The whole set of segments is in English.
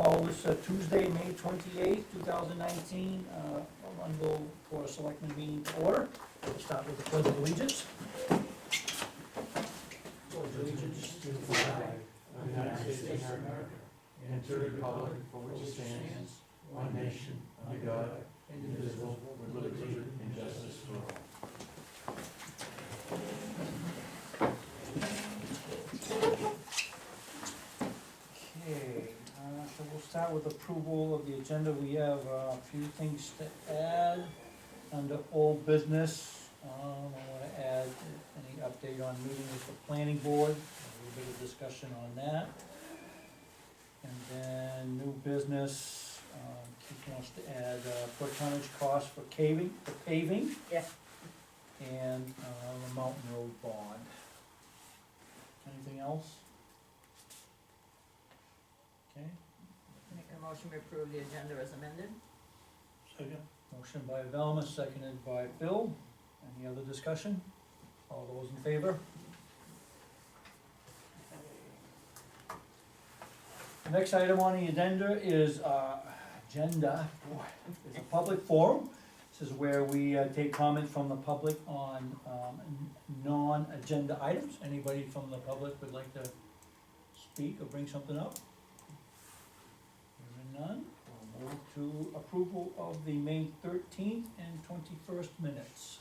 call this Tuesday, May 28th, 2019, Arundel Board of Selectmen meeting to order. We'll start with the pledge of allegiance. Pledge of allegiance to the flag of the United States of America, and to the republic for which it stands, one nation, under God, indivisible, with liberty and justice for all. Okay, so we'll start with approval of the agenda. We have a few things to add under old business. I want to add any update on meeting with the planning board, a little bit of discussion on that. And then new business, Keith wants to add per tonnage cost for paving. Yeah. And the Mountain Road bond. Anything else? Okay. Make a motion to approve the agenda as amended. Second. Motion by Velma, seconded by Phil. Any other discussion? All those in favor? The next item on the agenda is, is a public forum. This is where we take comment from the public on non-agenda items. Anybody from the public would like to speak or bring something up? Hearing none, we'll move to approval of the May 13th and 21st minutes.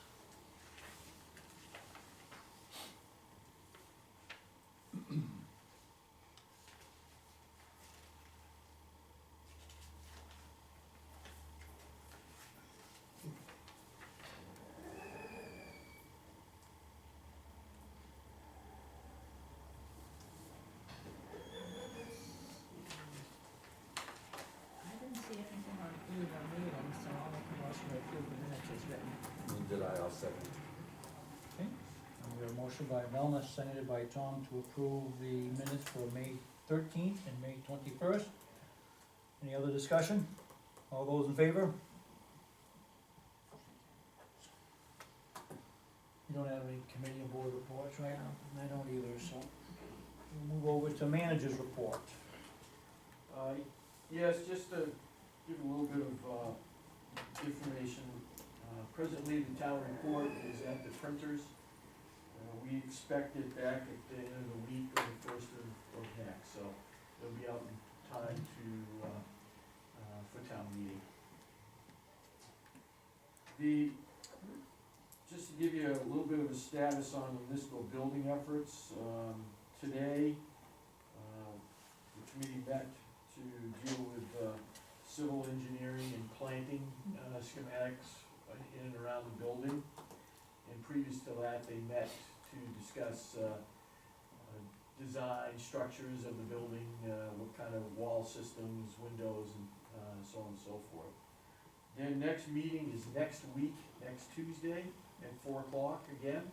I didn't see anything on either meeting, so I'll make a motion to approve the minutes as written. Did I, I'll second. Okay, and we have a motion by Melna, seconded by Tom to approve the minutes for May 13th and May 21st. Any other discussion? All those in favor? You don't have any committee and board reports, right? I don't either, so we'll move over to manager's report. Yes, just to give a little bit of information. Presently, the town report is at the printers. We expect it back at the end of the week or the first of next, so it'll be out in time for town meeting. Just to give you a little bit of a status on the municipal building efforts, today, the committee met to deal with civil engineering and planting schematics in and around the building. And previous to that, they met to discuss design, structures of the building, what kind of wall systems, windows, and so on and so forth. Their next meeting is next week, next Tuesday at 4 o'clock again.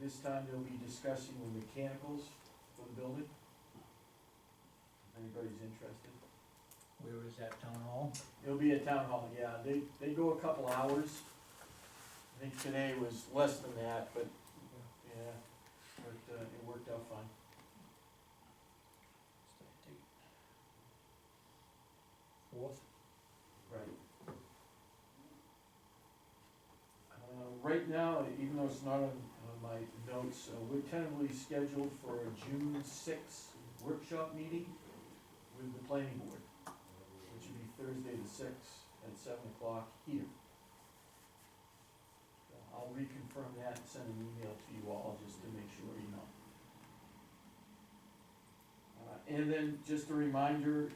This time they'll be discussing the mechanicals for the building. If anybody's interested. Where is that, town hall? It'll be at town hall, yeah, they go a couple hours. I think today was less than that, but, yeah, but, it worked out fine. Fourth? Right. Right now, even though it's not on my notes, we're tentatively scheduled for a June 6th workshop meeting with the planning board, which will be Thursday the 6th at 7 o'clock here. I'll reconfirm that and send an email to you all just to make sure you know. And then just a reminder,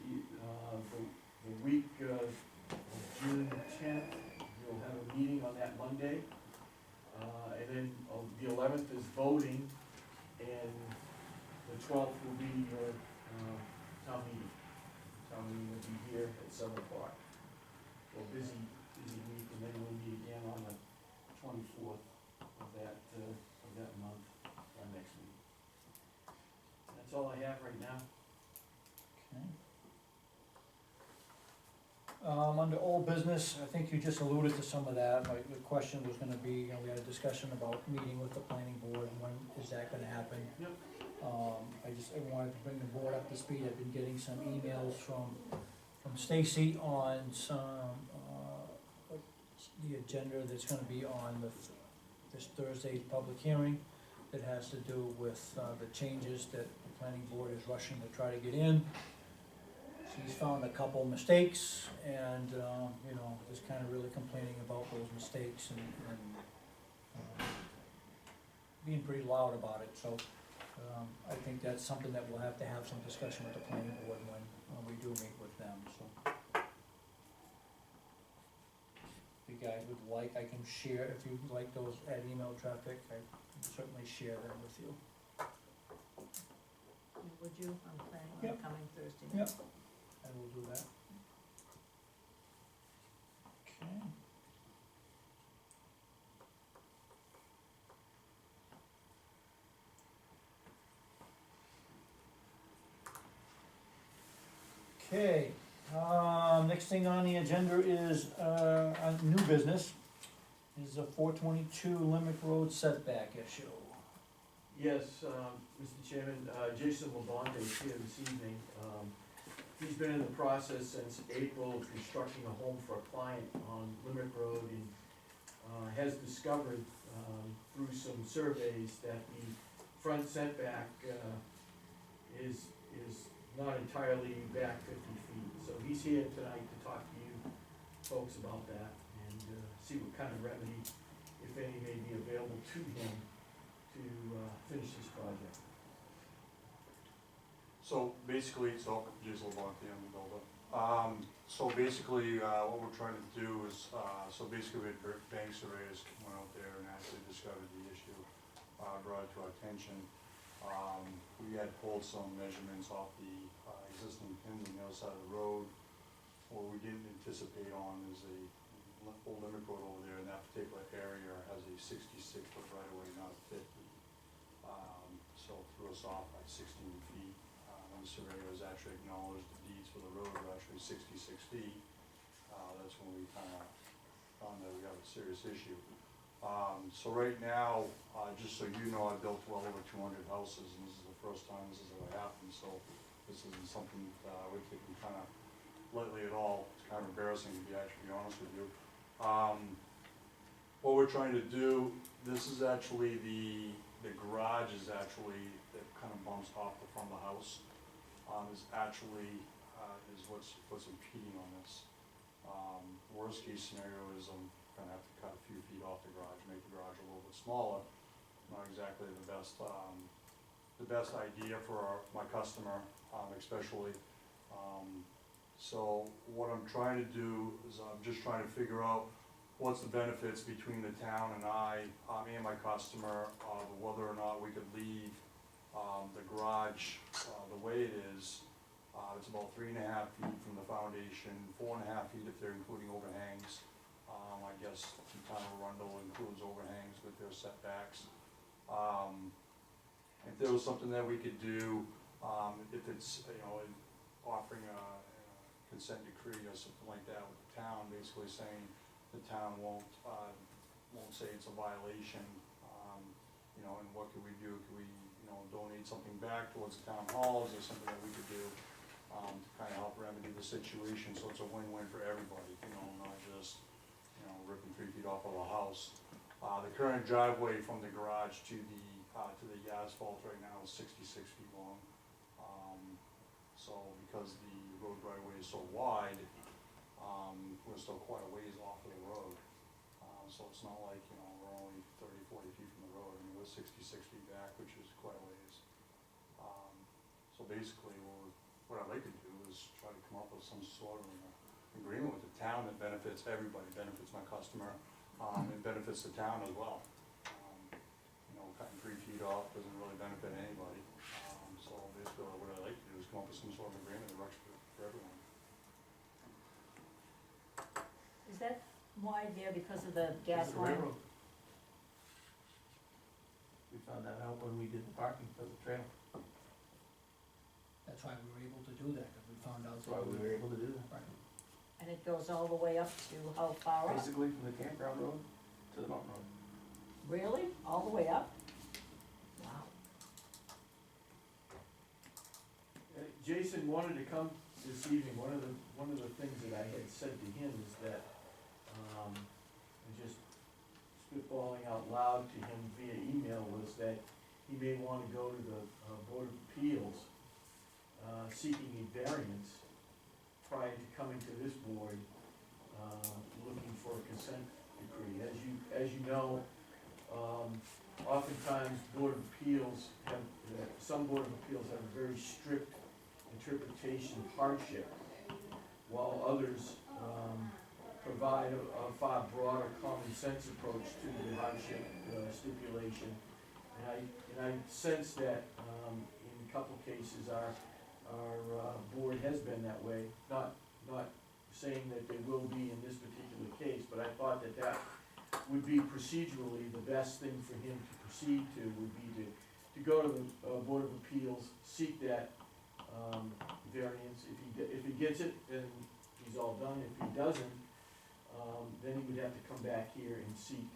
the week of June 10th, we'll have a meeting on that Monday. And then the 11th is voting, and the 12th will be town meeting. Town meeting will be here at 7 o'clock. So busy week, and then we'll meet again on the 24th of that month, our next week. That's all I have right now. Okay. under old business, I think you just alluded to some of that, like, the question was gonna be, we had a discussion about meeting with the planning board, and when is that gonna happen? Yep. I wanted to bring the board up to speed, I've been getting some emails from Stacy on some, the agenda that's gonna be on this Thursday's public hearing, that has to do with, the changes that the planning board is rushing to try to get in. She's found a couple mistakes, and, just kinda really complaining about those mistakes and being pretty loud about it, so, I think that's something that we'll have to have some discussion with the planning board when we do meet with them, so. If you guys would like, I can share, if you like those ad email traffic, I can certainly share them with you. Would you, I'm planning on Yep. coming Thursday Yep. night. I will do that. Okay. Okay, next thing on the agenda is, a new business, is a 422 Limerick Road setback issue. Yes, Mr. Chairman, Jason Labonte is here this evening. He's been in the process since April of constructing a home for a client on Limerick Road and has discovered through some surveys that the front setback is not entirely back 50 feet. So he's here tonight to talk to you folks about that and see what kind of remedy, if any, may be available to him to finish this project. So basically, Jason Labonte, I'm the builder. So basically, what we're trying to do is, so basically we had bank surveyors went out there and actually discovered the issue, brought it to our attention. We had pulled some measurements off the existing pins on the other side of the road. What we didn't anticipate on is a old limit road over there, and that particular area has a 66-foot right of way, not 50. So threw us off by 16 feet. When the surveyors actually acknowledged the deeds for the road were actually 66 feet, that's when we kind of found that we have a serious issue. So right now, just so you know, I built well over 200 houses, and this is the first time this has ever happened, so this isn't something we're taking kind of lightly at all. It's kind of embarrassing to be actually honest with you. What we're trying to do, this is actually the garage is actually, that kind of bumps off the front of the house, is actually, is what's impeding on this. Worst case scenario is I'm gonna have to cut a few feet off the garage, make the garage a little bit smaller. Not exactly the best idea for my customer, especially. So what I'm trying to do is I'm just trying to figure out what's the benefits between the town and me and my customer, whether or not we could leave the garage the way it is. It's about 3.5 feet from the foundation, 4.5 feet if they're including overhangs. I guess the town of Arundel includes overhangs with their setbacks. If there was something that we could do, if it's, offering a consent decree or something like that with the town, basically saying the town won't say it's a violation, and what could we do? Could we, donate something back towards the town halls, or something that we could do to kind of help remedy the situation, so it's a win-win for everybody, not just, ripping 3 feet off of a house. The current driveway from the garage to the asphalt right now is 66 feet long. So because the road right away is so wide, we're still quite a ways off of the road. So it's not like, we're only 30, 40 feet from the road. I mean, we're 66 feet back, which is quite a ways. So basically, what I'd like to do is try to come up with some sort of agreement with the town that benefits everybody, benefits my customer, and benefits the town as well. Cutting 3 feet off doesn't really benefit anybody. So basically, what I'd like to do is come up with some sort of agreement that works for everyone. Is that wide there because of the gas It's the line? railroad. We found that out when we did the parking for the trail. That's why we were able to do that, because we found out. That's why we were able to do that. Right. And it goes all the way up to how far up? Basically from the campground road to the mountain road. Really? All the way up? Wow. Jason wanted to come this evening. One of the things that I had said to him is that, and just spitballing out loud to him via email, was that he may wanna go to the Board of Appeals, seeking a variance prior to coming to this board, looking for a consent decree. As you know, oftentimes Board of Appeals have, some Board of Appeals have a very strict interpretation of hardship, while others, provide a far broader common sense approach to the hardship stipulation. And I sense that, in a couple cases, our board has been that way, not saying that they will be in this particular case, but I thought that that would be procedurally the best thing for him to proceed to, would be to go to the Board of Appeals, seek that variance. If he gets it, then he's all done. If he doesn't, then he would have to come back here and seek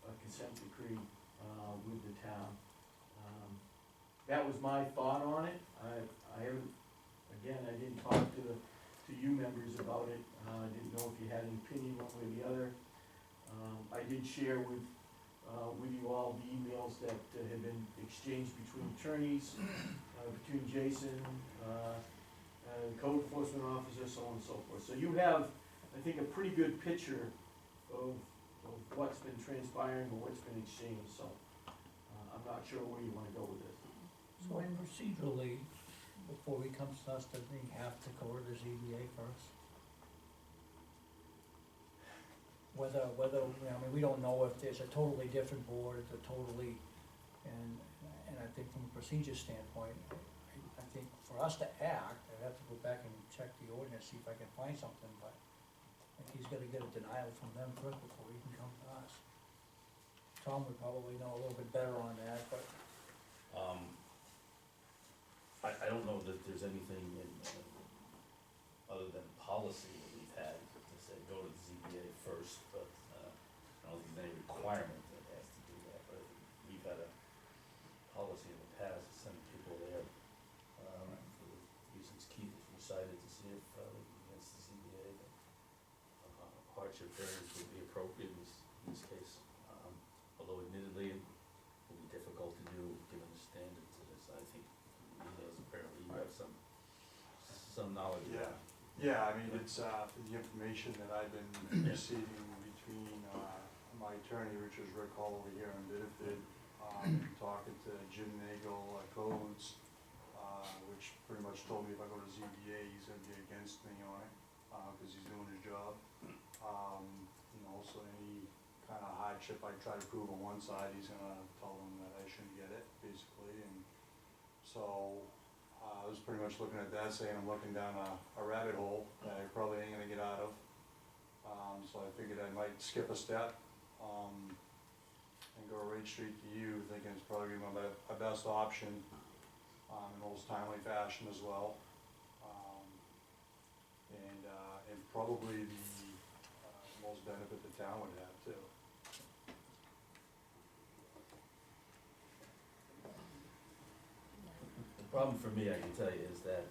a consent decree with the town. That was my thought on it. I haven't, again, I didn't talk to you members about it. I didn't know if you had an opinion one way or the other. I did share with you all the emails that had been exchanged between attorneys, between Jason, the code enforcement officer, so on and so forth. So you have, I think, a pretty good picture of what's been transpiring or what's been exchanged, so I'm not sure where you wanna go with this. So procedurally, before he comes to us, does he have to go to the ZBA first? Whether, I mean, we don't know if there's a totally different board, it's a totally, and I think from a procedure standpoint, I think for us to act, I'd have to go back and check the ordinance, see if I can find something, but I think he's gotta get a denial from them first before he can come to us. Tom would probably know a little bit better on that, but I don't know that there's anything in, other than policy that we've had to say, go to the ZBA first, but, I don't think there's any requirement that has to do that, but we've had a policy in the past to send people there, for the reasons Keith has recited, to see if, against the ZBA, that hardship variance would be appropriate in this case, although admittedly, it will be difficult to do, given the standards of this, I think. Apparently you have some knowledge of that. Yeah, I mean, it's, the information that I've been receiving between, my attorney, which is Rick Hall over here in Biddeford, talking to Jim Nagel, codes, which pretty much told me if I go to ZBA, he's gonna be against me on it, cause he's doing his job. You know, so any kind of hardship I try to prove on one side, he's gonna tell them that I shouldn't get it, basically, and so, I was pretty much looking at that, saying I'm looking down a rabbit hole that I probably ain't gonna get out of. So I figured I might skip a step, and go right straight to you, thinking it's probably my best option, in most timely fashion as well. And probably the most benefit the town would have too. The problem for me, I can tell you, is that,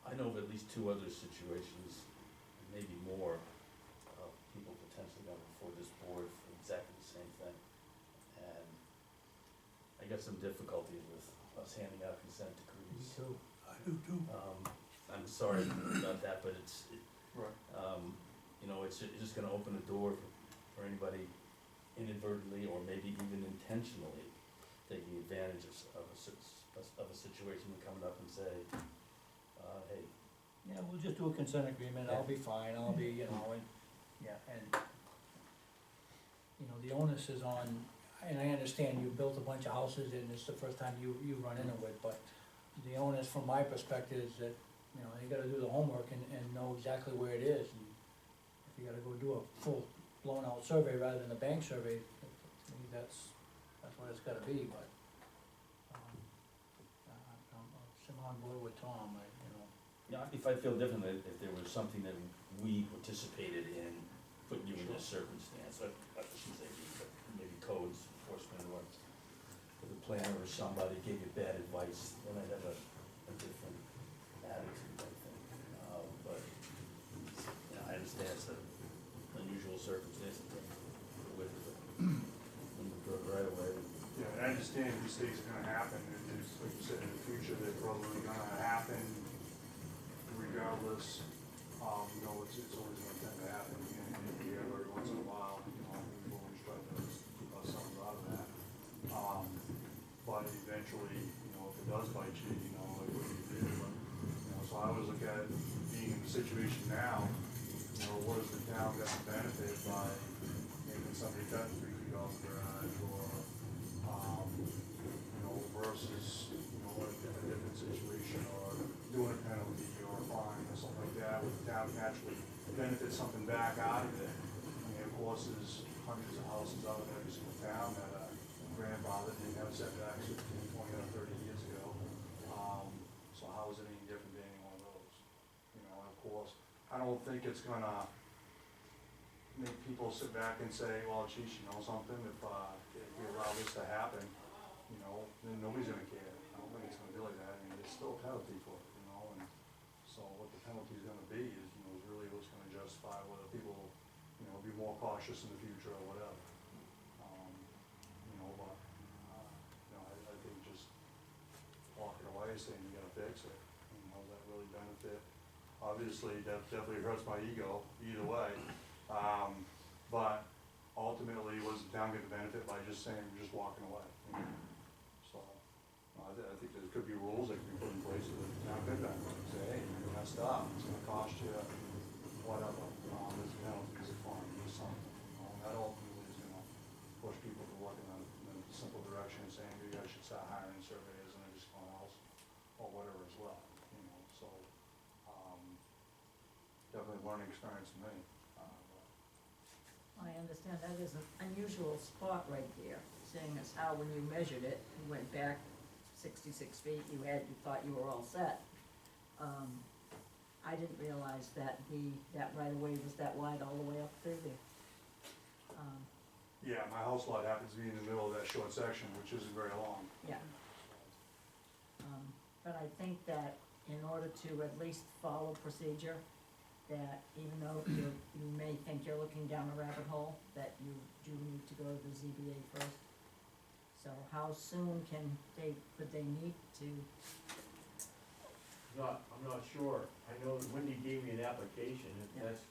I know of at least two other situations, maybe more, of people potentially going before this board for exactly the same thing. And I got some difficulties with us handing out consent decrees. too, I do too. I'm sorry about that, but it's, Right. you know, it's just gonna open the door for anybody inadvertently or maybe even intentionally taking advantage of a situation and coming up and say, hey. Yeah, we'll just do a consent agreement, I'll be fine, I'll be, you know, and, yeah, and, you know, the onus is on, and I understand you built a bunch of houses and it's the first time you run into it, but the onus from my perspective is that, you know, you gotta do the homework and know exactly where it is, and if you gotta go do a full blown out survey rather than a bank survey, to me, that's what it's gotta be, but, I'm on board with Tom, you know. Yeah, if I feel differently, if there was something that we participated in, putting you in this circumstance, I shouldn't say we, but maybe codes enforcement or the planner or somebody gave you bad advice, then I'd have a different attitude, I think. But, you know, I understand it's an unusual circumstance, but with it, when we go right away. Yeah, and I understand mistakes are gonna happen, and there's, like you said, in the future, they're probably gonna happen regardless. You know, it's always gonna tend to happen in a year, every once in a while, you know, we've always tried to keep ourselves out of that. But eventually, you know, if it does bite you, you know, like what you did, but, you know, so I always look at being in the situation now, you know, what does the town get to benefit by making somebody cut 3 feet off the garage, or, you know, versus, you know, a different situation, or doing a penalty or a fine or something like that, where the town can actually benefit something back out of it. I mean, of course, there's hundreds of houses out in every single town that are grandfathered, didn't have setbacks 15, 20, or 30 years ago. So how is it any different than any one of those? You know, and of course, I don't think it's gonna make people sit back and say, well, geez, you know something, if we allow this to happen, you know, then nobody's gonna care. I don't think it's gonna be like that. I mean, there's still a penalty for it, you know, and so what the penalty's gonna be is, you know, is really what's gonna justify whether people, you know, be more cautious in the future or whatever. You know, but, you know, I think just walking away saying you gotta fix it, you know, does that really benefit? Obviously, that definitely hurts my ego either way. But ultimately, was the town get the benefit by just saying, just walking away? You know? So, I think there could be rules that can be put in place so that the town could benefit, say, hey, you messed up, it's gonna cost you whatever, there's a penalty, there's a fine, there's something, you know, and that ultimately is gonna push people to look in a simple direction and saying, maybe I should start hiring surveyors and just going else, or whatever as well, you know, so, definitely a learning experience for me. I understand that is an unusual spot right there, seeing as how when you measured it, you went back 66 feet, you thought you were all set. I didn't realize that that right of way was that wide all the way up through there. Yeah, my house lot happens to be in the middle of that short section, which isn't very long. Yeah. But I think that in order to at least follow procedure, that even though you may think you're looking down a rabbit hole, that you do need to go to the ZBA first. So how soon could they meet to, I'm not sure. I know that Wendy gave me an application, if Yeah. that's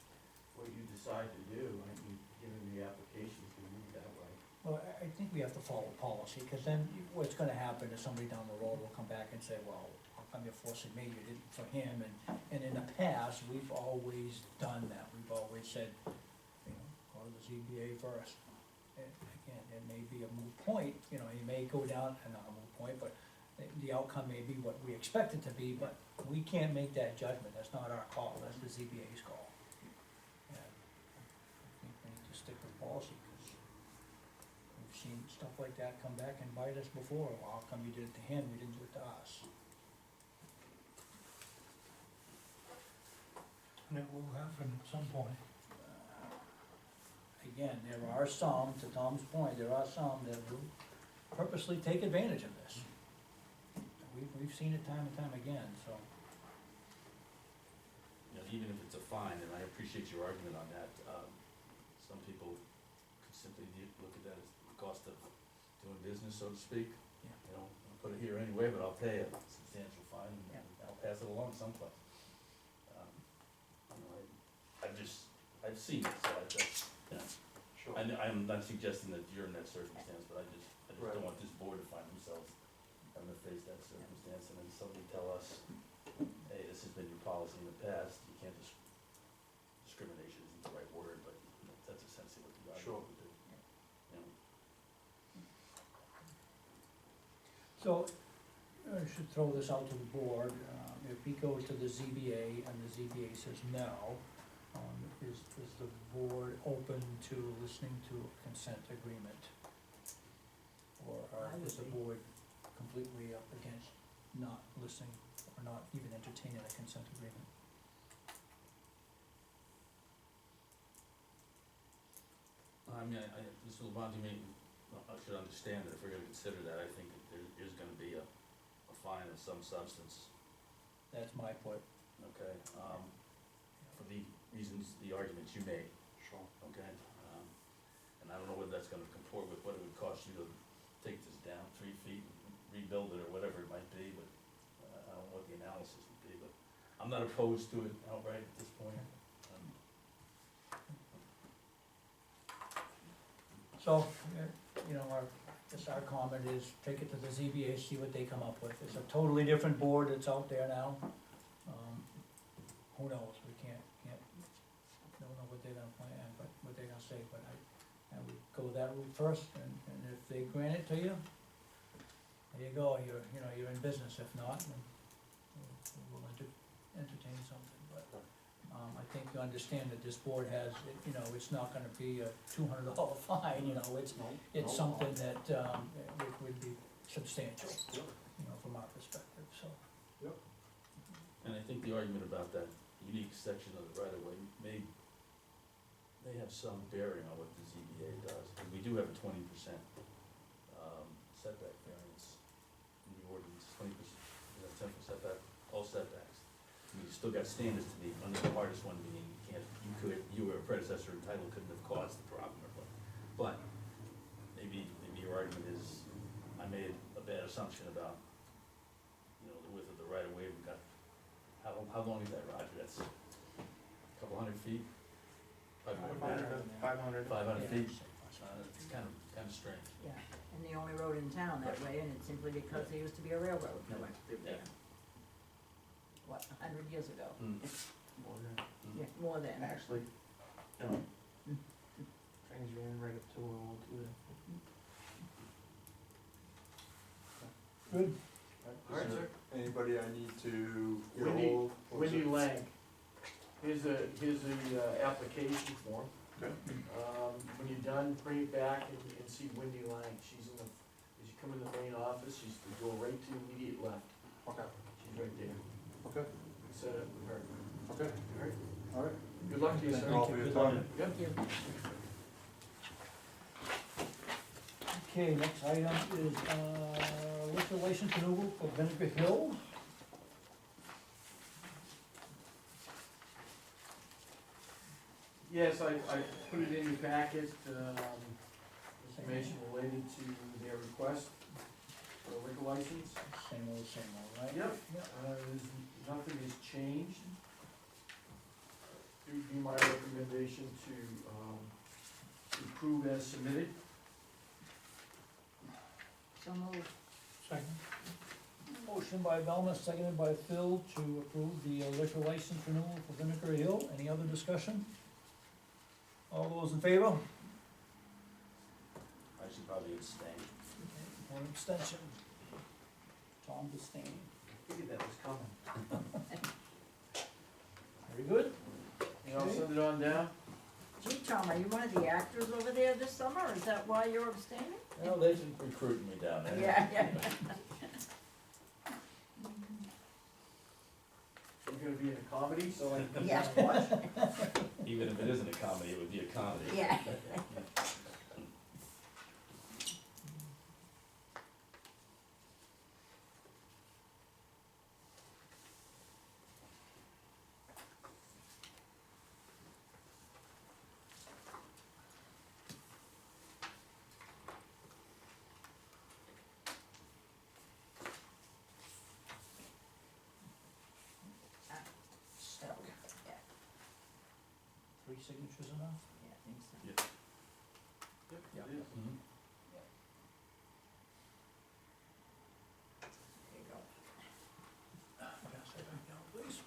what you decide to do, I can give him the application to move that way. Well, I think we have to follow policy, because then what's gonna happen is somebody down the road will come back and say, well, how come you're forcing me, you did it for him, and in the past, we've always done that, we've always said, you know, go to the ZBA first. And again, it may be a moot point, you know, you may go down, not a moot point, but the outcome may be what we expect it to be, but we can't make that judgment, that's not our call, that's the ZBA's call. And I think we need to stick with policy, because we've seen stuff like that come back and bite us before. Well, how come you did it to him, you didn't do it to us? And it will happen at some point. Again, there are some, to Tom's point, there are some that will purposely take advantage of this. We've seen it time and time again, so. You know, even if it's a fine, and I appreciate your argument on that, some people could simply look at that as the cost of doing business, so to speak. Yeah. You know, I'll put it here anyway, but I'll pay a substantial fine, and Yeah. I'll pass it along someplace. You know, I've seen it, so you know, Sure. I'm not suggesting that you're in that circumstance, but I just Right. don't want this board to find themselves having to face that circumstance, and then somebody tell us, hey, this has been your policy in the past, you can't discrimination isn't the right word, but that's essentially what the Sure. argument would do. You know, So, I should throw this out to the board, if he goes to the ZBA and the ZBA says no, is the board open to listening to a consent agreement? Or I would is the be. board completely up against not listening or we're not even entertaining a consent agreement. I mean, Mr. Labonte may, I should understand that if we're gonna consider that, I think that there is gonna be a fine of some substance, That's my point. okay? For the reasons, the arguments you made, Sure. okay? And I don't know whether that's gonna comport with what it would cost you to take this down 3 feet, and rebuild it, or whatever it might be, but I don't know what the analysis would be, but I'm not opposed to it outright at this point. So, you know, our comment is, take it to the ZBA, see what they come up with. It's a totally different board that's out there now. Who knows, we can't, don't know what they're gonna plan, but what they're gonna say, but I would go that route first, and if they grant it to you, there you go, you're in business. If not, then we'll entertain something, but, I think you understand that this board has, it's not gonna be a $200 fine, it's something that, it would be substantial, from our perspective, so. And I think the argument about that unique section of the right of way may have some bearing on what the ZBA does, because we do have a 20% setback variance in the ordinance, 20%, 10% setback, all setbacks. I mean, you still got standards to meet, under the hardest one being, you were a predecessor and title couldn't have caused the problem or what. But maybe your argument is, I made a bad assumption about, the width of the right of way. We got, how long is that, Roger? That's a couple hundred feet? 500. 500 feet? It's kind of strange. Yeah, and the only road in town that way, and it's simply because there used to be a railroad that went through there. What, 100 years ago? More than, Yeah, more than. actually, trains ran right up to World War II. Good. All right, Is there sir. anybody I need to get Wendy- hold of? Wendy Lang, here's the application form. Okay. When you're done, bring it back and see Wendy Lang. She's as you come in the main office, she's the door right to immediate left. Okay, She's right there. okay, Set up with her. okay. All right? All right. Good luck to you, Thank sir. All for your Good time. luck. Yep. Thank you. Okay, next item is, liquor license renewal for Vinegar Hill. Yes, I put it in your packet, information related to their request for a liquor license. Same old, right? Yep. Yep. Nothing has changed. It would be my recommendation to approve as submitted. So moved. Second. Motion by Velma, seconded by Phil to approve the liquor license renewal for Vinegar Hill. Any other discussion? All those in favor? I should probably abstain. One abstention. Tom abstaining. Figured that was coming. Very good. And I'll send it on down. Gee, Tom, are you one of the actors over there this summer? Is that why you're abstaining? Well, they've been recruiting me down there. Yeah. I'm gonna be in a comedy, so I. Yeah, what? Even if it isn't a comedy, it would be a comedy. Yeah. Stuck. Yeah. 3 signatures enough? Yeah, I think so. Yeah. Yep, Yeah. it is. Mhm. There you go. Pass that down, please.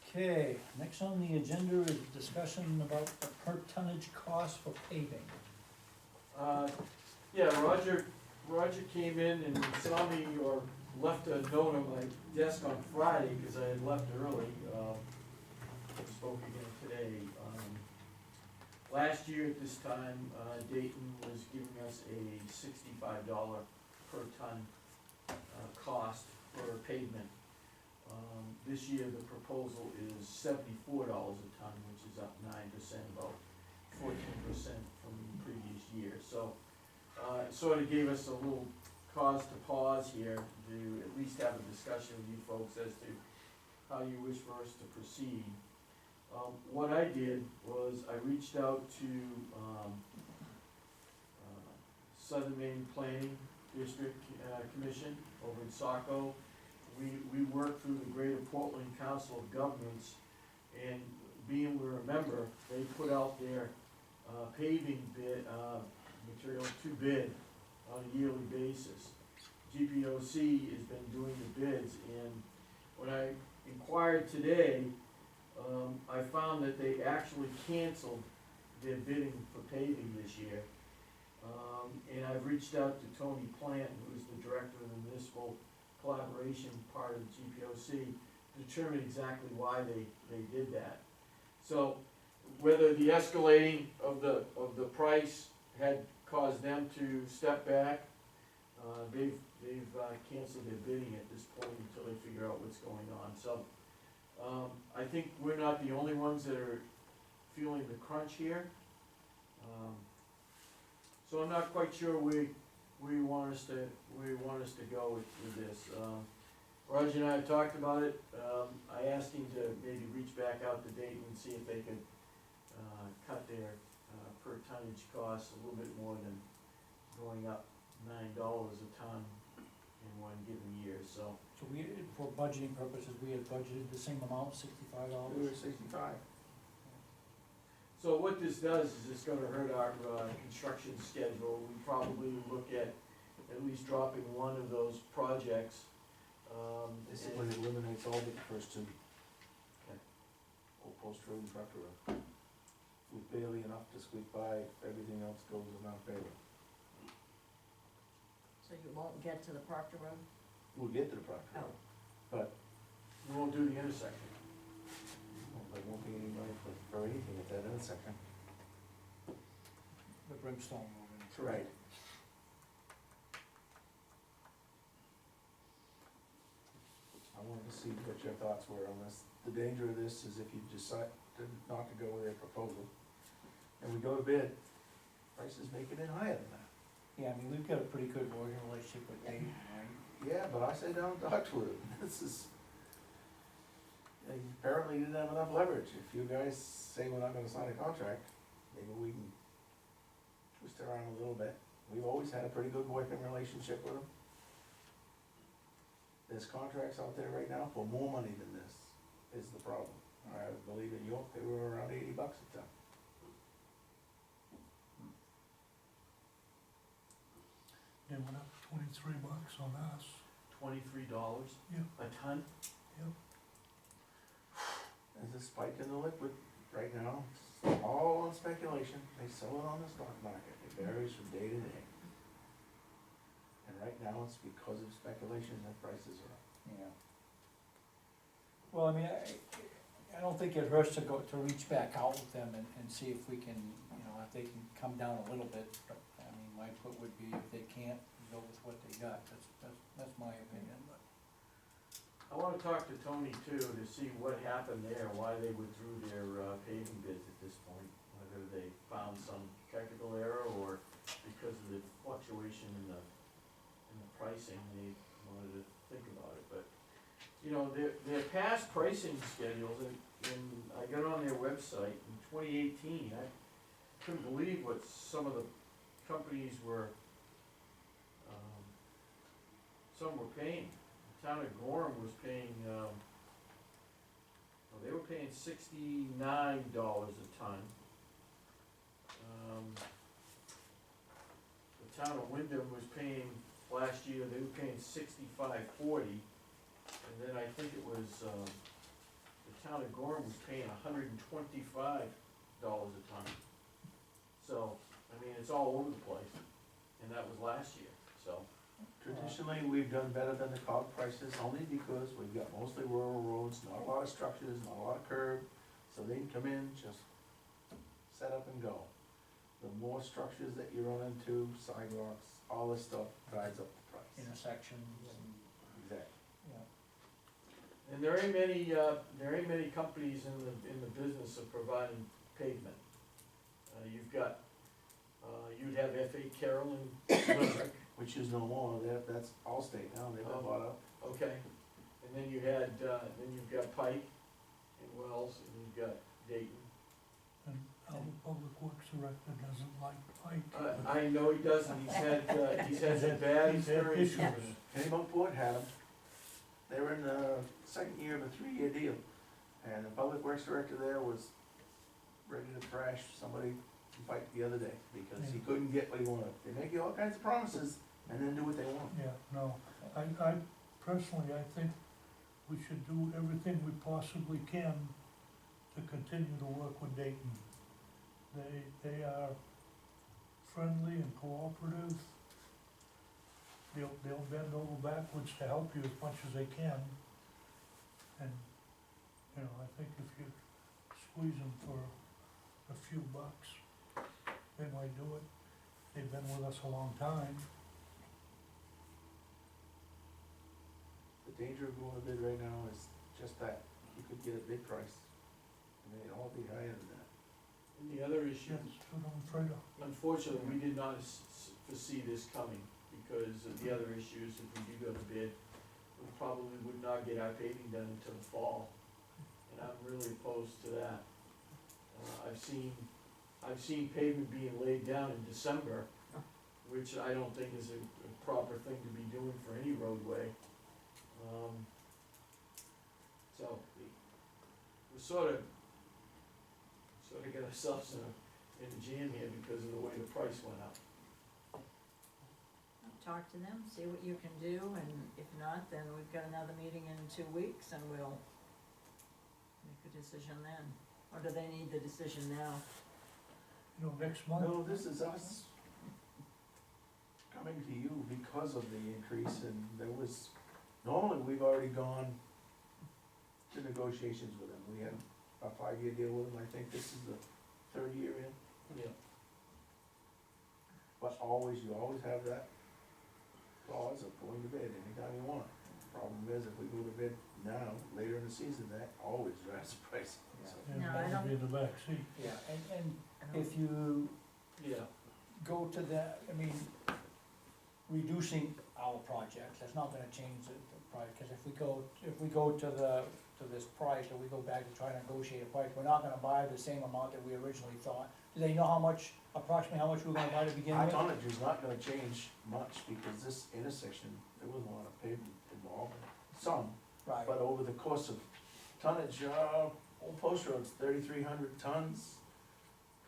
Okay, next on the agenda is discussion about the per tonnage cost for paving. Yeah, Roger came in and saw me or left a note on my desk on Friday, cause I had left early, spoke again today. Last year at this time, Dayton was giving us a $65 per ton, cost for pavement. This year, the proposal is $74 a ton, which is up 9%, about 14% from the previous year. So, it sort of gave us a little cause to pause here to at least have a discussion with you folks as to how you wish for us to proceed. What I did was I reached out to, Southern Maine Planning District, Commission over in Saco. We worked through the Greater Portland Council of Governments, and being we're a member, they put out their, paving bid, material to bid on a yearly basis. GPOC has been doing the bids, and when I inquired today, I found that they actually canceled their bidding for paving this year. And I've reached out to Tony Plant, who is the director of the municipal collaboration part of GPOC, to determine exactly why they did that. So whether the escalating of the price had caused them to step back, they've canceled their bidding at this point until they figure out what's going on. So I think we're not the only ones that are feeling the crunch here. So I'm not quite sure where you want us to go with this. Roger and I have talked about it. I asked him to maybe reach back out to Dayton and see if they could cut their per tonnage costs a little bit more than going up $9 a ton in one given year, so. So we, for budgeting purposes, we had budgeted the same amount, $65? We were 65. So what this does is it's gonna hurt our construction schedule. We probably look at least dropping one of those projects. This and- eliminates all the first two. Okay. Old Post Road and Trucker Road. With barely enough to squeak by, everything else goes in our favor. So you won't get to the Proctor Road? We'll get to the Proctor Road, but We won't do the intersection. there won't be any money for anything at that intersection. The Brimstone Road. Right. I wanted to see what your thoughts were on this. The danger of this is if you decide not to go with their proposal, and we go to bid, prices make it in higher than that. Yeah, I mean, we've got a pretty good working relationship with Dayton, right? Yeah, but I say down talk to them. This is, they apparently didn't have enough leverage. If you guys say we're not gonna sign a contract, maybe we can twist it around a little bit. We've always had a pretty good working relationship with them. There's contracts out there right now for more money than this is the problem. I believe in York, they were around $80 a ton. They went up $23 on us. $23 Yeah. a ton? There's a spike in the liquid right now, it's all on speculation, they sell it on the stock market, it varies from day to day. And right now, it's because of speculation that prices are up. Yeah. Well, I mean, I don't think it hurts to reach back out with them and see if we can, you know, if they can come down a little bit. But, I mean, my put would be if they can't, go with what they got, that's my opinion, but. I wanna talk to Tony too, to see what happened there, why they withdrew their paving bids at this point. Whether they found some technical error or because of the fluctuation in the pricing, they wanted to think about it, but, you know, their past pricing schedules, and I got on their website in 2018, I couldn't believe what some of the companies were, some were paying. The town of Gorham was paying, well, they were paying $69 a ton. The town of Wyndham was paying, last year, they were paying $65.40. And then I think it was, the town of Gorham was paying $125 a ton. So, I mean, it's all over the place, and that was last year, so. Traditionally, we've done better than the COG prices, only because we've got mostly rural roads, not a lot of structures, not a lot of curb, so they can come in, just set up and go. the more structures that you run into, sidewalks, all this stuff drives up the price. Intersections and, Exactly. yeah. And there ain't many companies in the business of providing pavement. You've got, you'd have F.A. Carroll in Limerick, Which is no more, that's Allstate now, they've been bought up. okay? And then you had, then you've got Pike and Wells, and you've got Dayton. And our public works director doesn't like Pike. I know he doesn't, he's had some bad He's had experiences issues. with it. Kennebunkport had them. They were in the second year of a 3-year deal. And the public works director there was ready to thrash somebody to fight the other day because he couldn't get what he wanted. They make you all kinds of promises and then do what they want. Yeah, no, I personally, I think we should do everything we possibly can to continue to work with Dayton. They are friendly and cooperative. They'll bend over backwards to help you as much as they can. And, you know, I think if you squeeze them for a few bucks, they might do it. They've been with us a long time. The danger of going to bid right now is just that. You could get a bid price and they'd all be higher than that. And the other issue, That's what I'm afraid of. unfortunately, we did not foresee this coming, because of the other issues, if we do go to bid, we probably would not get our paving done until the fall, and I'm really opposed to that. I've seen pavement being laid down in December, which I don't think is a proper thing to be doing for any roadway. So, we sort of got ourselves in a jam here because of the way the price went up. Talk to them, see what you can do, and if not, then we've got another meeting in 2 weeks, and we'll make a decision then. Or do they need the decision now? You know, next month. No, this is us coming to you because of the increase and normally we've already gone to negotiations with them. We had a 5-year deal with them, I think this is the 3rd year in. Yeah. But you always have that clause of going to bid anytime you want. Problem is, if we go to bid now, later in the season, that always drives the price. So, And No, I that'll be in the back seat. Yeah, and I don't- if you Yeah, go to that, I mean, reducing our projects, that's not gonna change the price, cause if we go to this price, or we go back to try to negotiate a price, we're not gonna buy the same amount that we originally thought. Do they know approximately how much we were gonna buy to begin our with? tonnage is not gonna change much because this intersection, there wasn't a lot of pavement involved. Some, Right, but over the course of tonnage, Old Post Road's 3,300 tons.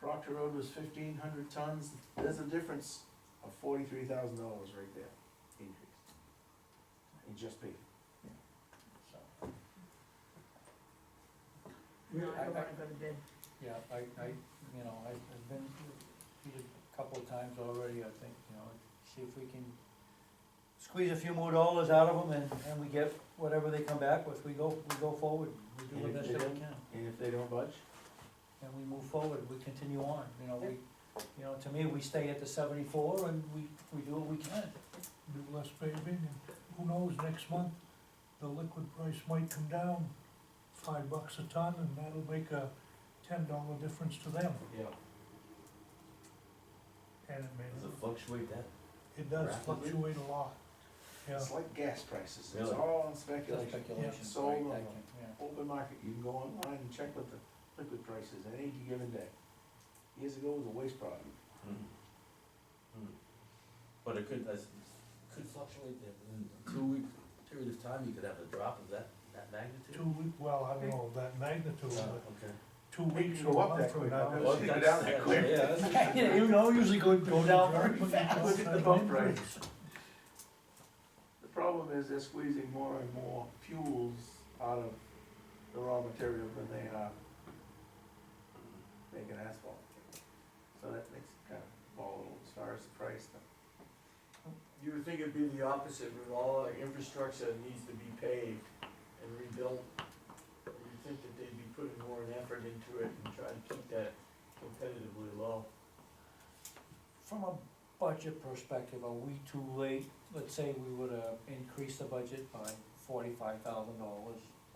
Proctor Road was 1,500 tons. There's a difference of $43,000 right there, increase. In just paving. so, No, I I- don't wanna go to bid. yeah, I've been a couple of times already, I think, see if we can squeeze a few more dollars out of them, and we get whatever they come back with, we go forward, we do the best that we can. And if they don't budge, And we move forward, we continue on, to me, we stay at the 74 and we do what we can. Do less paving, and who knows, next month, the liquid price might come down $5 a ton, and that'll make a $10 difference to them. yeah. And it Does may, it fluctuate that? it does rapidly? fluctuate a lot, yeah. it's like gas prices, it's Really? all on Just speculation. speculation, So, right, Open market, you can go online and check what the liquid price is at any given day. Years ago, it was a waste product. But it could fluctuate in a 2-week period of time, you could have a drop of that magnitude? Well, I don't know that magnitude, but Okay. 2 It weeks can or go a up month that from quick, now. but Well, it can go that's- down that quick. Yeah, that's. You don't usually go down very fast. Look at the bump price. The problem is they're squeezing more and more fuels out of the raw material than they are making asphalt. So that makes it kind of volatile as far as the price. You would think it'd be the opposite, with all our infrastructure that needs to be paved and rebuilt. You'd think that they'd be putting more an effort into it and trying to keep that competitively low. from a budget perspective, are we too late? Let's say we would increase the budget by $45,000.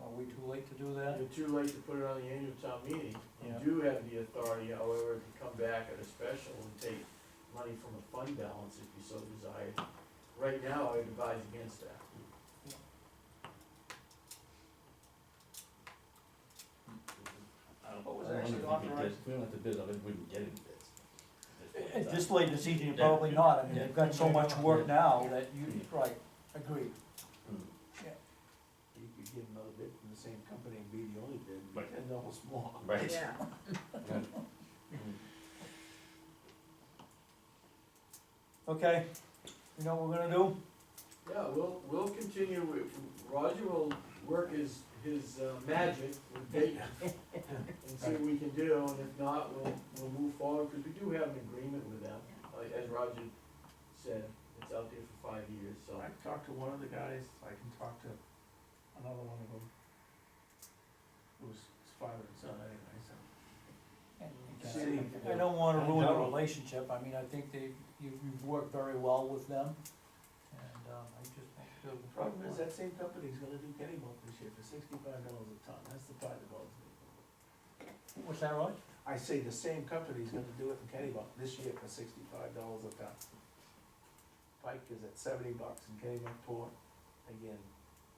Are we too late to do that? You're too late to put it on the annual town meeting. You Yeah. do have the authority, however, to come back at a special and take money from a fund balance if you so desired. Right now, I would advise against that. I don't, What was I wonder actually if we could authorized? get, if we don't have to bid, I bet we wouldn't get any bids. At this late this evening, probably not, I mean, they've got so much work now that you, right, agreed. Hmm. You could get another bid from the same company and be the only bid, Right. $10 more. Right. Yeah. Okay, you know what we're gonna do? Yeah, we'll continue, Roger will work his magic with Dayton and see what we can do, and if not, we'll move forward, because we do have an agreement with them. As Roger said, it's out there for 5 years, so. I talked to one of the guys, I can talk to another one of them, who's his father and son anyway, so. See, I don't wanna ruin the relationship, I mean, I think you've worked very well with them, and, I just think The problem is, that same company's gonna do Kennybunk this year for $65 a ton, that's the part that bothers me. What's that, Rod? I say the same company's gonna do it in Kennybunk this year for $65 a ton. Pike is at $70 in Kennybunk Port, again,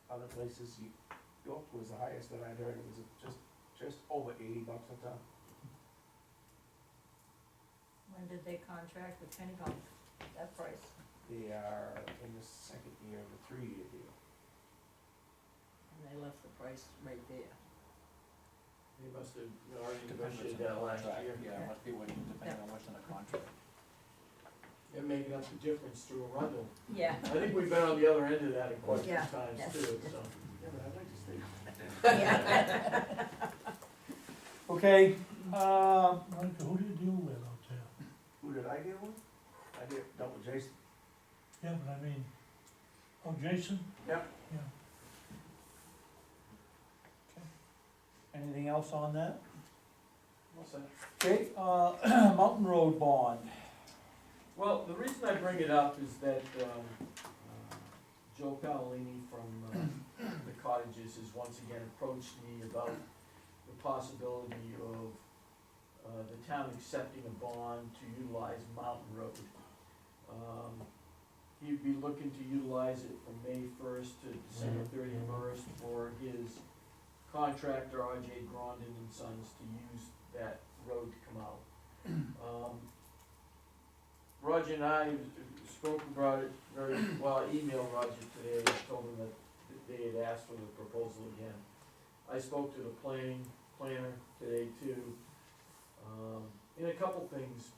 other places, York was the highest that I'd heard, it was just over $80 a ton. When did they contract with Kennybunk, that price? They are in the second year of a 3-year deal. And they left the price right there. They must have already Depends on negotiated the that last contract. year. Yeah, it must be depending on what's in the contract. They're making up the difference through Arundel. Yeah. I think we've been on the other end of that in quite a few Yeah, times yes. too, so. Yeah, but I'd like to stay. Okay, Monica, who do you deal with out there? Who did I deal with? I dealt with Jason. Yeah, but I mean, oh, Jason? Yep. Yeah. anything else on that? What's that? Okay, Mountain Road bond. Well, the reason I bring it up is that, Joe Paolini from, the cottages has once again approached me about the possibility of, the town accepting a bond to utilize Mountain Road. He'd be looking to utilize it from May 1st to December 31st for his contractor, R.J. Grondin and Sons, to use that road to come out. Roger and I spoke about it very, well, I emailed Roger today, and told him that they had asked for the proposal again. I spoke to the planner today too, and a couple things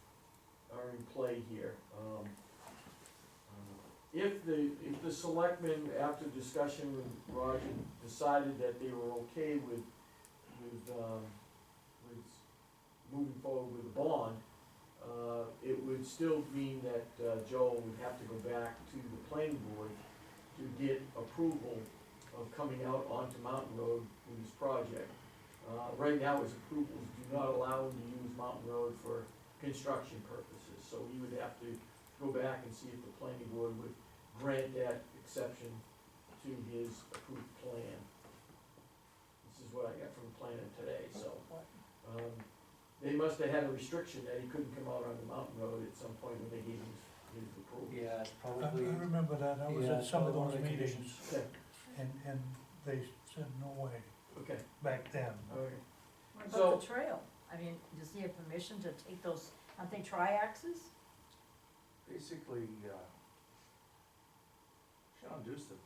are in play here. If the selectmen, after discussion with Roger, decided that they were okay with moving forward with the bond, it would still mean that Joe would have to go back to the planning board to get approval of coming out onto Mountain Road with his project. Right now, his approvals do not allow him to use Mountain Road for construction purposes, so he would have to go back and see if the planning board would grant that exception to his approved plan. This is what I got from the planner today, so. They must have had a restriction that he couldn't come out on the Mountain Road at some point when they gave him his approval. Yeah, it's I probably, remember that, I was yeah, at some of one those the meetings, Okay, and they said no way okay, back then. okay. What So- about the trail? I mean, does he have permission to take those, aren't they triaxes? Basically, Sean Dustin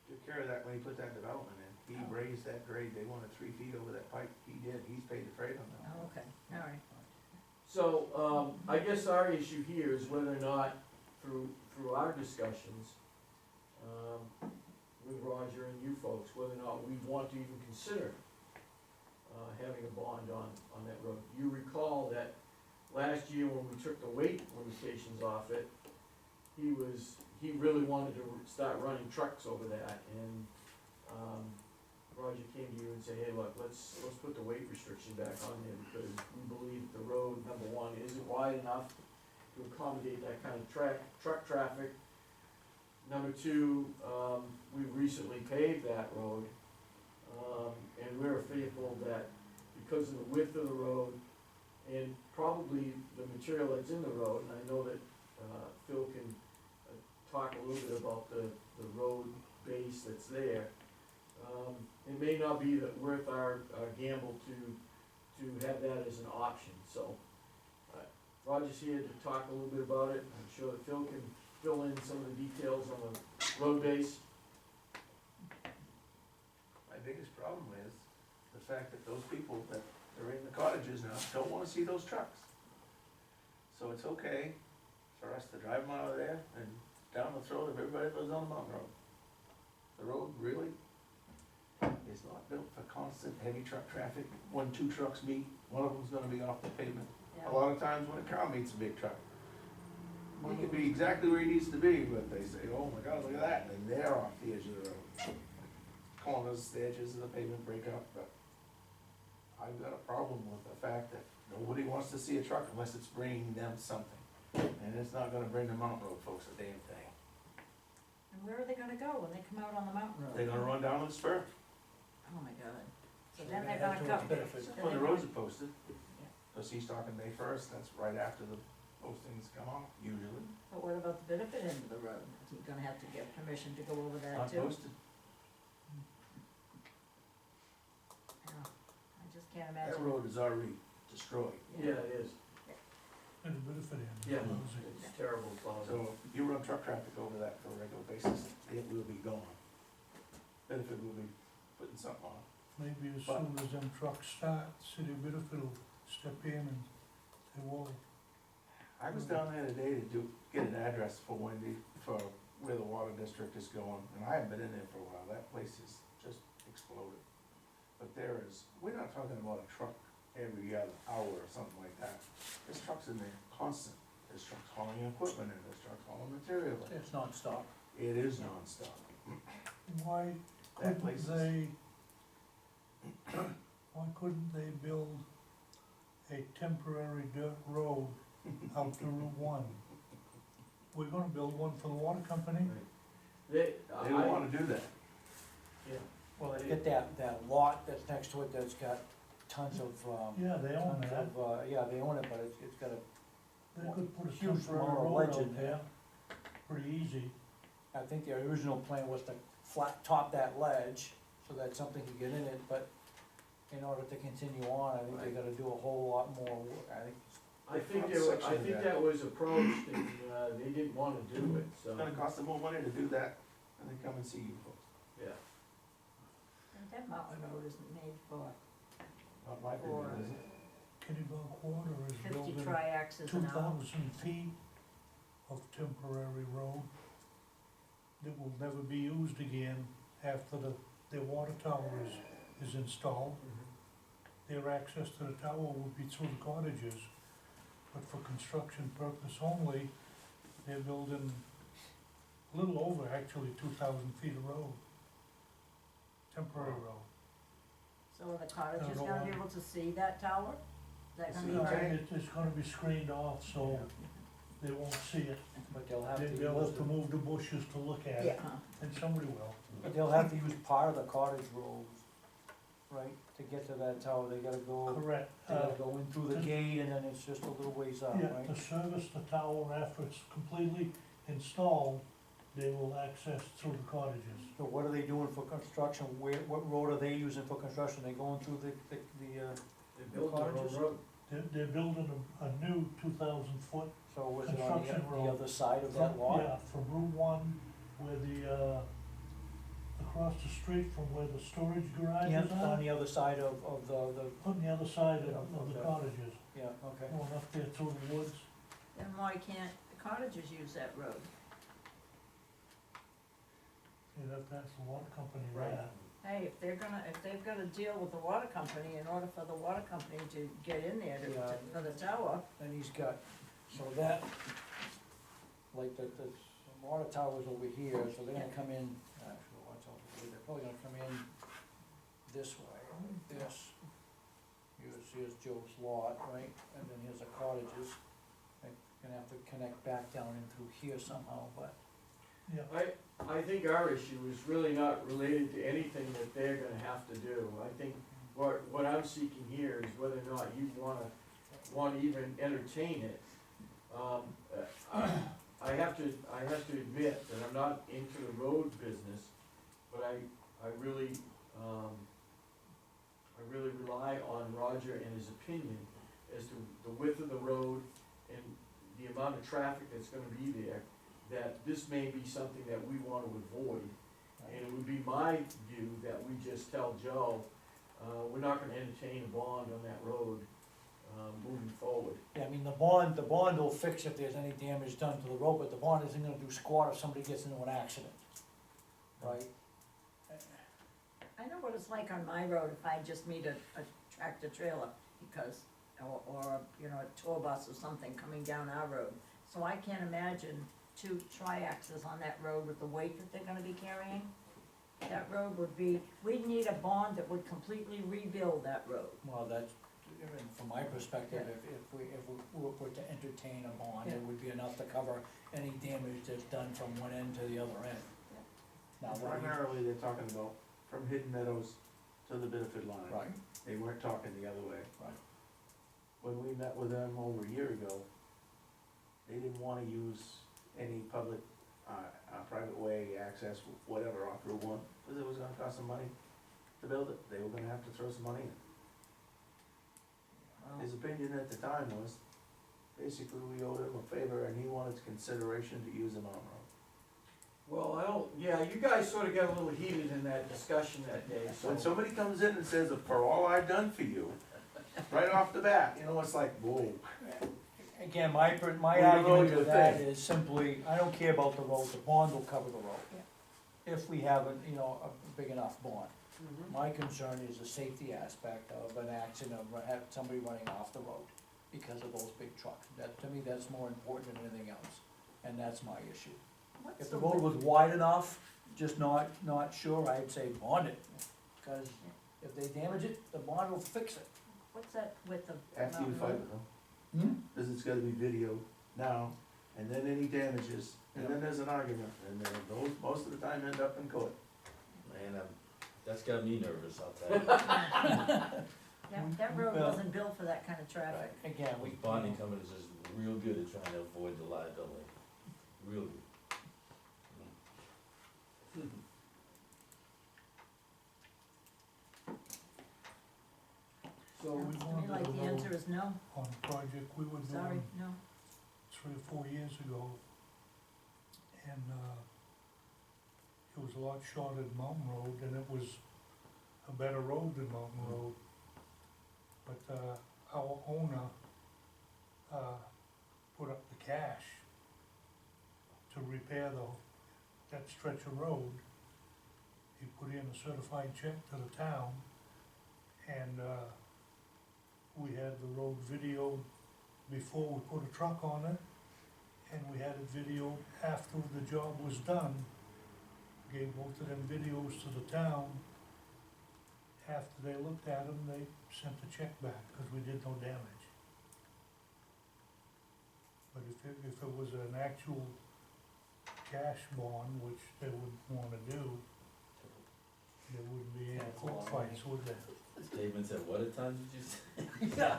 took care of that when he put that development in. He Oh. raised that grade, they wanted 3 feet over that pipe, he did, he's paid the freight on that. Oh, okay, all right. So, I guess our issue here is whether or not, through our discussions, with Roger and you folks, whether or not we want to even consider, having a bond on that road. You recall that last year when we took the weight limitations off it, he really wanted to start running trucks over that, and, Roger came to you and said, hey, look, let's put the weight restriction back on there, because we believe the road, number one, isn't wide enough, to accommodate that kind of truck traffic. Number two, we've recently paved that road, and we're fearful that because of the width of the road and probably the material that's in the road, and I know that, Phil can talk a little bit about the road base that's there. It may not be that worth our gamble to have that as an option, so. Roger's here to talk a little bit about it, I'm sure that Phil can fill in some of the details on the road base. My biggest problem is the fact that those people that are in the cottages now don't wanna see those trucks. So it's okay for us to drive them out of there and down the throat of everybody that lives on the mountain road. The road really is not built for constant heavy truck traffic. When two trucks meet, one of them's gonna be off the pavement. Yeah. A lot of times when a car meets a big truck, he can be exactly where he needs to be, but they say, oh my God, look at that, and they're off the edge of the road. Corners, the edges of the pavement break up, but I've got a problem with the fact that nobody wants to see a truck unless it's bringing them something. And it's not gonna bring the mountain road folks a damn thing. And where are they gonna go when they come out on the mountain road? They're gonna run down to the spur, Oh my God. So So then they they're have gonna to come. benefit. then when the they're roads are gonna- posted. Yeah. Cause he's talking May 1st, that's right after the postings come off, usually. But what about the benefit end of the road? Is he gonna have to get permission to go over that Not too? posted. Yeah, I just can't That imagine. road is already destroyed. Yeah, it is, And the benefit end. yeah, closing. it's terrible, So if you run truck traffic over that for a regular basis, it will be gone. Benefit will be putting something on it. Maybe as soon as them trucks start, City of Bedford will step in and say, whoa, I was down there today to get an address for Wendy, for where the water district is going, and I haven't been in there for a while, that place is just exploded. But there is, we're not talking about a truck every other hour or something like that. There's trucks in there constant, there's trucks hauling equipment in, there's trucks hauling material in. It's nonstop. It is nonstop. why That couldn't place is- they, why couldn't they build a temporary dirt road out to Route 1? We're gonna build one for the water company. They, They don't wanna do that. yeah, Well, they get that lot that's next to it that's got tons of, Yeah, they own tons that. of, yeah, they own it, but it's got a, They could put a huge temporary amount of road ledge out in there. there, pretty easy. I think the original plan was to flat top that ledge so that something could get in it, but in order to continue on, I think they gotta do a whole lot more work. I think Front they were, I section think there. that was approached and, they didn't wanna do it, so, It's gonna cost them more money to do that, and they come and see you folks. yeah. And that mountain road isn't made for Not my opinion, is it? Kennebunk Quarter is 50 building triaxles an hour. 2,000 feet of temporary road that will never be used again after their water tower is installed. Their access to the tower will be through the cottages, but for construction purpose only, they're building a little over, actually, 2,000 feet of road. Temporary road. So are the cottages know gonna be why. able to see that tower? Is that gonna be See, part of? It's gonna be screened off, so they won't see it. But they'll have to They'll have use, to move the bushes to look at Yeah, it, and somebody will. but they'll have to use part of the cottage roads, right? To get to that tower, they gotta go, Correct. they gotta go in through the gate and then it's just a little ways out, Yeah, right? to service the tower after it's completely installed, they will access through the cottages. So what are they doing for construction? What road are they using for construction? They going through the, They built their own cottages? road. They're building a new 2,000-foot so was it on Construction the road. other side of from, that lot? yeah, from Route 1, where across the street from where the storage Yeah, garages on are, the other side of the, on the other side Yeah, of the okay. cottages, yeah, okay. going up there through the woods. then why can't the cottages use that road? You'd have to ask the water company Right. that. Hey, if they've gotta deal with the water company, in order for the water company to get in there Yeah. for the tower, And he's got, so that, like the water tower's over here, so they're gonna come in, actually, watch out, they're probably gonna come in this way, like this. Here's Joe's lot, right, and then here's the cottages, they're gonna have to connect back down in through here somehow, but, Yeah, I think our issue is really not related to anything that they're gonna have to do. I think what I'm seeking here is whether or not you wanna even entertain it. I have to admit that I'm not into the road business, but I really rely on Roger and his opinion as to the width of the road and the amount of traffic that's gonna be there, that this may be something that we want to avoid. And it would be my view that we just tell Joe, we're not gonna entertain a bond on that road, moving forward. yeah, I mean, the bond will fix if there's any damage done to the road, but the bond isn't gonna do squat if somebody gets into an accident, right? I know what it's like on my road if I just meet a tractor trailer, because, or, you know, a tour bus or something coming down our road. So I can't imagine two triaxles on that road with the weight that they're gonna be carrying. That road would be, we'd need a bond that would completely rebuild that road. Well, that's, from my perspective, if we were to entertain a bond, it would be enough to cover any damage that's done from one end to the other end. Now, what do you- Primarily, they're talking about from Hidden Meadows to the Bedford line. right, They weren't talking the other way. right, When we met with them over a year ago, they didn't wanna use any public, private way access, whatever, off Route 1, cause it was gonna cost them money to build it. They were gonna have to throw some money in. Well, His opinion at the time was, basically, we owed him a favor and he wanted consideration to use the mountain road. Well, you guys sort of got a little heated in that discussion that day, so. When somebody comes in and says, for all I've done for you, right off the bat, you know, it's like, whoa. again, my Well, you argument know with the that thing. is simply, I don't care about the road, the bond will cover the road. If we have a, you know, a big enough bond. Mhm. My concern is the safety aspect of an accident, of have somebody running off the road because of those big trucks. That, to me, that's more important than anything else, and that's my issue. what's If the road was wide enough, just not sure, I'd say bond it, cause if they damage it, the bond will fix it. What's that width of After you Mountain fight Road? with them, cause it's gotta be video now, and then any damages, and then there's an argument, and then those, most of the time end up in court. Man, that's got me nervous, I'll tell you. That road Well- wasn't built for that kind of traffic. Again, we. With bonding companies is real good at trying to avoid the liability, real good. So, we To me, wanted like, to the know answer is no, on a project we were sorry, doing no. 3 or 4 years ago. And, it was a lot shorter than Mountain Road, and it was a better road than Mountain Road. But, our owner, put up the cash to repair that stretch of road. He put in a certified check to the town, and, we had the road videoed before we put a truck on it, and we had it videoed after the job was done. Gave both of them videos to the town. After they looked at them, they sent the check back, cause we did no damage. But if it was an actual cash bond, which they would wanna do, there wouldn't be any That's a lot court of fights, would there? David said, what a ton did you say?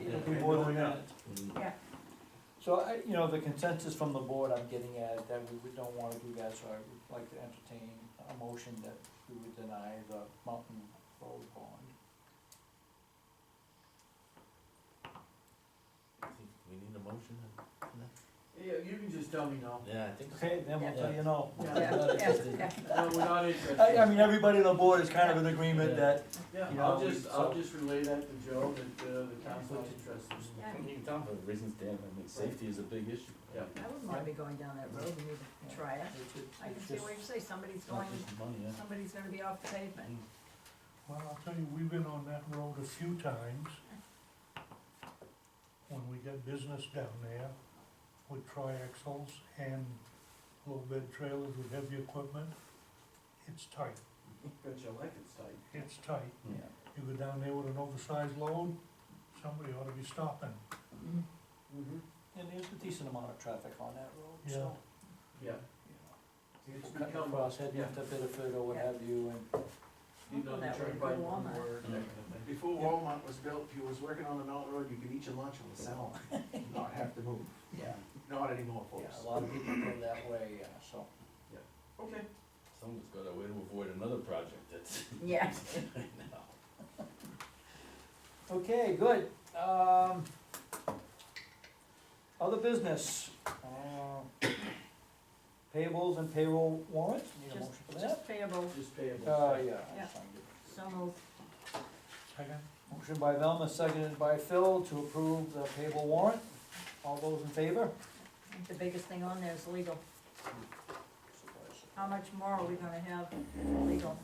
It'll be more than that. Mm. So, the consensus from the board, I'm getting at, that we don't wanna do that, so I would like to entertain a motion that we would deny the Mountain Road bond. We need a motion? yeah, you can just tell me no. Yeah, I think so. Okay, then we'll tell you no. Yeah, I'm not yeah, interested. yeah. No, we're not interested. I mean, everybody on the board is kind of in agreement that, Yeah, you I'll know, I'll so- just relay that to Joe, that, the town's not interested. Yeah. You can tell for reasons, Dan, I mean, safety is a big issue. Yeah. I wouldn't wanna be going down that road, we need to try it. I can see what you say, somebody's It's not going, just money, yeah. somebody's gonna be off the pavement. Well, I'll tell you, we've been on that road a few times. When we got business down there with triaxles and low bed trailers with heavy equipment, it's tight, Bet you like it's tight. it's tight. yeah. You go down there with an oversized load, somebody ought to be stopping. Mm-hmm. And there's decent amount of traffic on that road, so. Yeah. you know, It's People cutting become, across, heading yeah. into Bedford or what Yeah. have you, and, getting on the That way, turnpike go Walmart. or that kind of thing. Before Walmart was built, if you was working on the Mountain Road, you could eat your lunch on the center line, not have to move. yeah, Not anymore, yeah, folks. a lot of people go that way, so. Okay. Someone's got a way to avoid another project that's. Yeah. I know. Okay, good. Other business, payables and payroll warrants, need a Just, motion for that? just payable, Just payable. Yeah, Yeah. I signed it. so moved. Second? Motion by Velma, seconded by Phil to approve the payable warrant. All those in favor? I think the biggest thing on there is legal. How much more are we gonna have for legal?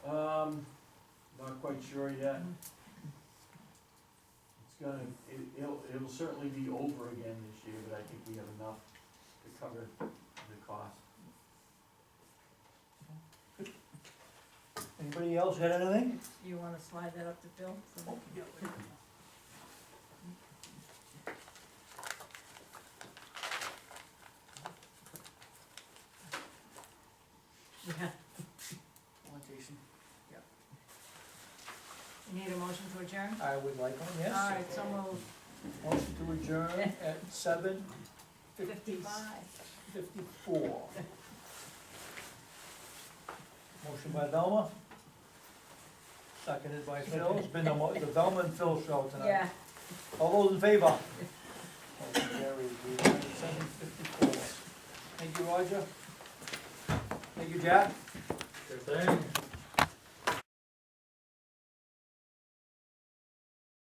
Not quite sure yet. It's gonna, it'll certainly be over again this year, but I think we have enough to cover the cost. Anybody else got anything? You wanna slide that up to Phil? So- Yeah, you need a motion to adjourn? I would like one, yes. All right, so moved. Motion to adjourn at 7:54. 55. Motion by Velma. Seconded by Phil. It's been the Velma and Phil show tonight. Yeah, All those in favor? Motion carries. We adjourn at 7:54. Thank you, Roger. Thank you, Jack. Sure thing.